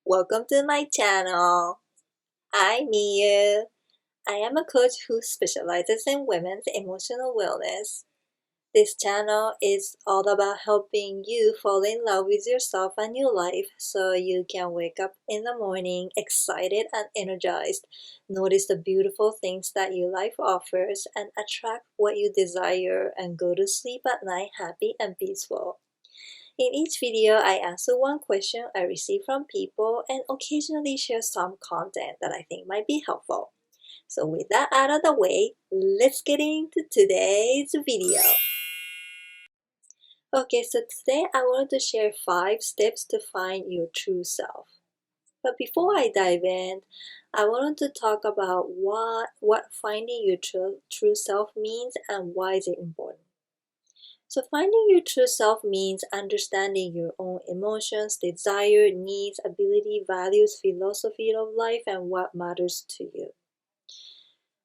Welcome to my channel. I'm Miyu. I am a coach who specializes in women's emotional wellness. This channel is all about helping you fall in love with yourself and your life so you can wake up in the morning excited and energized, notice the beautiful things that your life offers, and attract what you desire and go to sleep at night happy and peaceful. In each video, I answer one question I receive from people and occasionally share some content that I think might be helpful. So with that out of the way, let's get into today's video. Okay, so today I wanted to share 5 steps to find your true self. But before I dive in, I wanted to talk about what finding your true self means and why is it important. So finding your true self means understanding your own emotions, desire, needs, ability, values, philosophy of life, and what matters to you.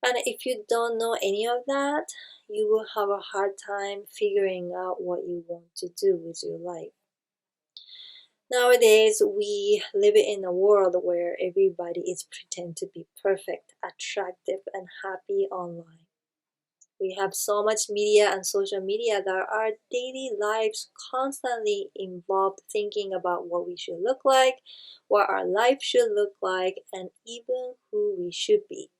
And if you don't know any of that, you will have a hard time figuring out what you want to do with your life. Nowadays, we live in a world where everybody is pretend to be perfect, attractive, and happy online. We have so much media and social media that our daily lives constantly involved thinking about what we should look like, what our life should look like, and even who we should be.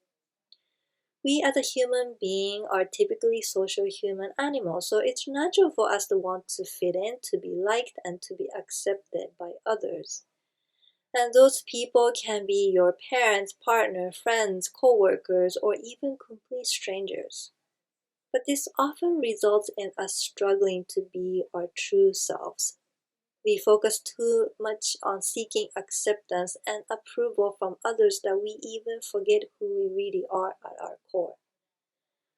We as a human being are typically social human animals, so it's natural for us to want to fit in, to be liked, and to be accepted by others. And those people can be your parents, partner, friends, co-workers, or even complete strangers. But this often results in us struggling to be our true selves. We focus too much on seeking acceptance and approval from others that we even forget who we really are at our core.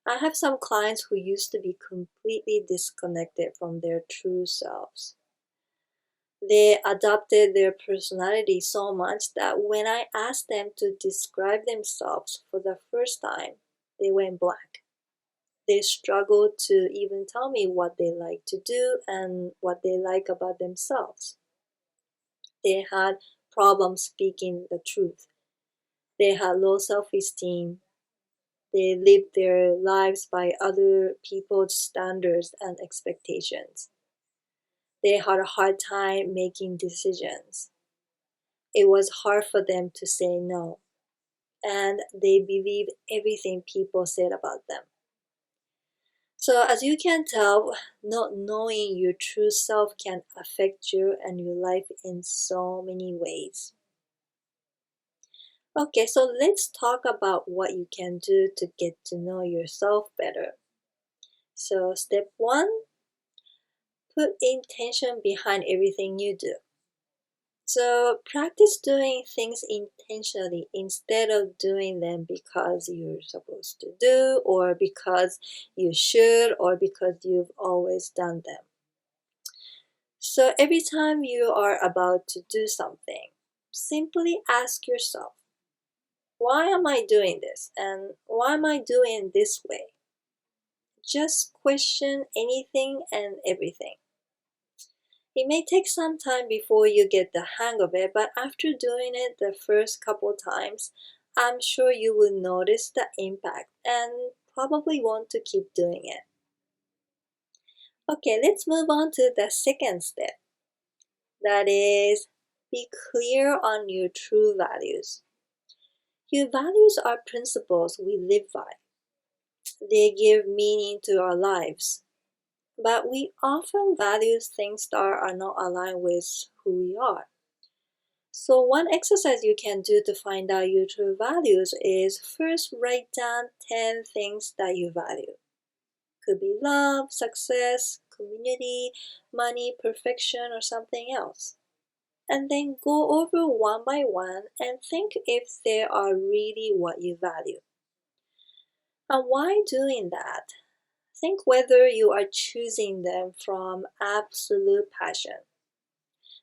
I have some clients who used to be completely disconnected from their true selves. They adopted their personality so much that when I asked them to describe themselves for the first time, they went blank. They struggle to even tell me what they like to do and what they like about themselves. They had problems speaking the truth. They had low self-esteem. They lived their lives by other people's standards and expectations. They had a hard time making decisions. It was hard for them to say no, and they believed everything people said about them. So as you can tell, not knowing your true self can affect you and your life in so many ways. Okay, so let's talk about what you can do to get to know yourself better. So step 1, put intention behind everything you do. So practice doing things intentionally instead of doing them because you're supposed to do, or because you should, or because you've always done them. So every time you are about to do something, simply ask yourself, why am I doing this? And why am I doing this way? Just question anything and everything. It may take some time before you get the hang of it, but after doing it the first couple times, I'm sure you will notice the impact and probably want to keep doing it. Okay, let's move on to the second step. That is, be clear on your true values. Your values are principles we live by. They give meaning to our lives. But we often value things that are not aligned with who we are. So one exercise you can do to find out your true values is first write down 10 things that you value. Could be love, success, community, money, perfection, or something else. And then go over one by one and think if they are really what you value. And why doing that? Think whether you are choosing them from absolute passion.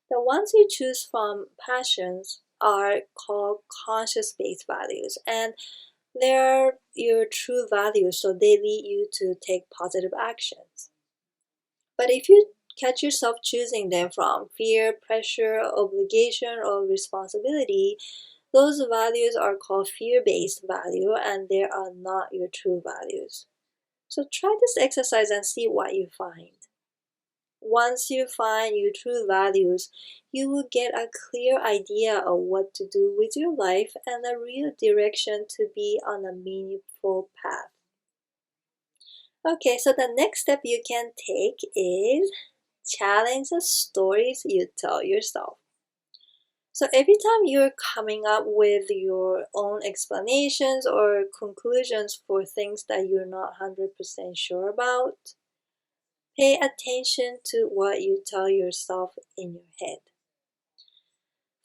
The ones you choose from passions are called conscious-based values, and they're your true values, so they lead you to take positive actions. But if you catch yourself choosing them from fear, pressure, obligation, or responsibility, those values are called fear-based value and they are not your true values. So try this exercise and see what you find. Once you find your true values, you will get a clear idea of what to do with your life and a real direction to be on a meaningful path. Okay, so the next step you can take is challenge the stories you tell yourself. So every time you're coming up with your own explanations or conclusions for things that you're not 100% sure about, pay attention to what you tell yourself in your head.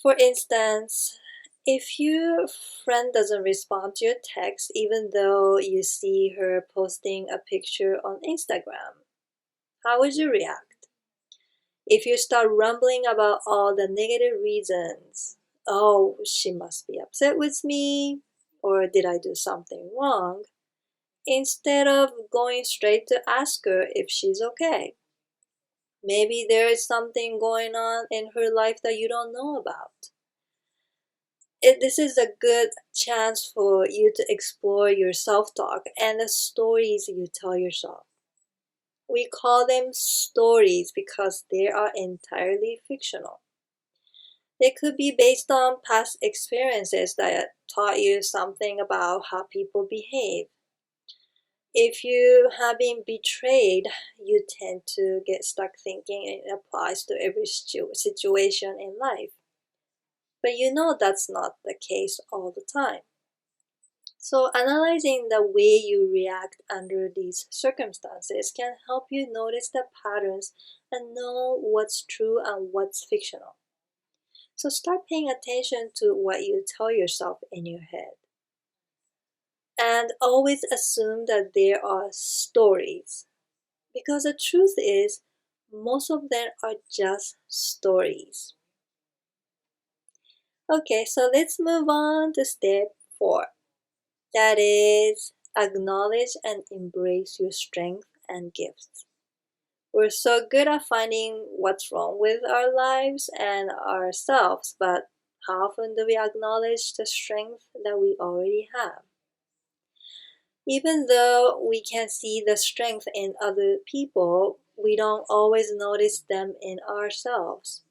For instance, if your friend doesn't respond to your text even though you see her posting a picture on Instagram, how would you react? If you start rumbling about all the negative reasons, oh, she must be upset with me, or did I do something wrong, instead of going straight to ask her if she's okay. Maybe there is something going on in her life that you don't know about. This is a good chance for you to explore your self-talk and the stories you tell yourself. We call them stories because they are entirely fictional. They could be based on past experiences that taught you something about how people behave. If you have been betrayed, you tend to get stuck thinking it applies to every situation in life. But you know that's not the case all the time. So analyzing the way you react under these circumstances can help you notice the patterns and know what's true and what's fictional. So start paying attention to what you tell yourself in your head. And always assume that there are stories. Because the truth is, most of them are just stories. Okay, so let's move on to step 4. That is, acknowledge and embrace your strength and gifts. We're so good at finding what's wrong with our lives and ourselves, but how often do we acknowledge the strength that we already have? Even though we can see the strength in other people, we don't always notice them in ourselves.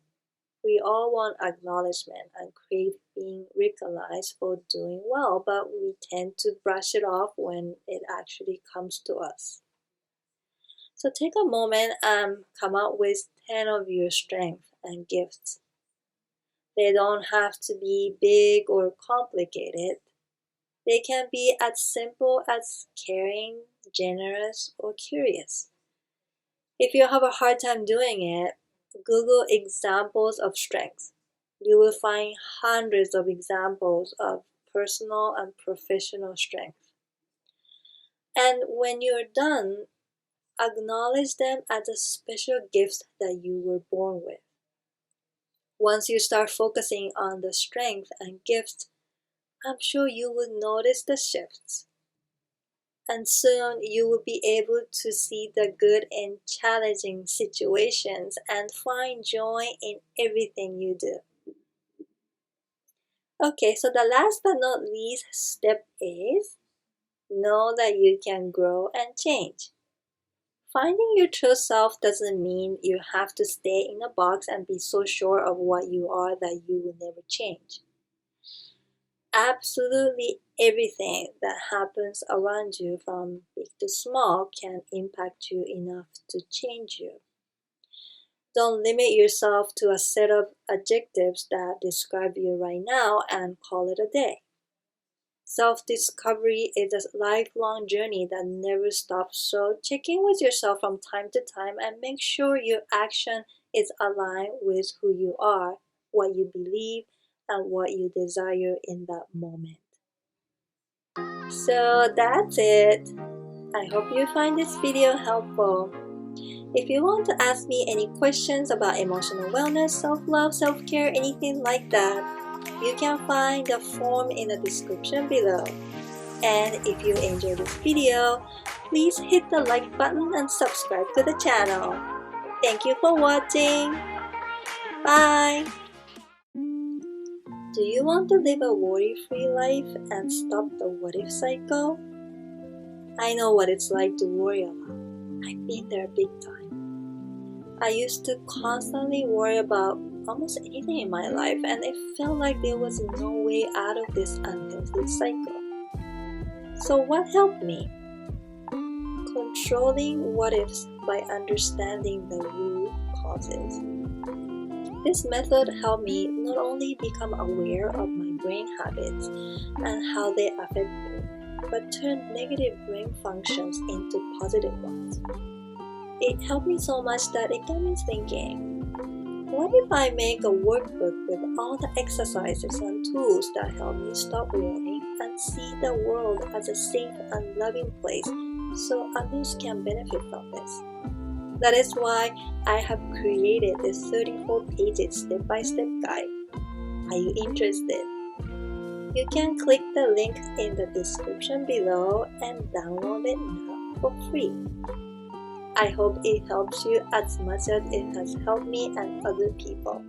We all want acknowledgement and crave being recognized for doing well, but we tend to brush it off when it actually comes to us. So take a moment and come up with 10 of your strengths and gifts. They don't have to be big or complicated. They can be as simple as caring, generous, or curious. If you have a hard time doing it, Google examples of strengths. You will find hundreds of examples of personal and professional strength. And when you're done, acknowledge them as a special gift that you were born with. Once you start focusing on the strength and gifts, I'm sure you will notice the shifts. And soon you will be able to see the good in challenging situations and find joy in everything you do. Okay, so the last but not least step is know that you can grow and change. Finding your true self doesn't mean you have to stay in a box and be so sure of what you are that you will never change. Absolutely everything that happens around you from big to small can impact you enough to change you. Don't limit yourself to a set of adjectives that describe you right now and call it a day. Self-discovery is a lifelong journey that never stops, so check in with yourself from time to time and make sure your action is aligned with who you are, what you believe, and what you desire in that moment. So that's it. I hope you find this video helpful. If you want to ask me any questions about emotional wellness, self-love, self-care, anything like that, you can find the form in the description below. And if you enjoyed this video, please hit the like button and subscribe to the channel. Thank you for watching. Bye. Do you want to live a worry-free life and stop the what-if cycle? I know what it's like to worry a lot. I've been there big time. I used to constantly worry about almost anything in my life, and it felt like there was no way out of this unhealthy cycle. So what helped me? Controlling what-ifs by understanding the root causes. This method helped me not only become aware of my brain habits and how they affect me, but turn negative brain functions into positive ones. It helped me so much that it got me thinking, what if I make a workbook with all the exercises and tools that help me stop worrying and see the world as a safe and loving place so others can benefit from this? That is why I have created this 34 pages step-by-step guide. Are you interested? You can click the link in the description below and download it now for free. I hope it helps you as much as it has helped me and other people.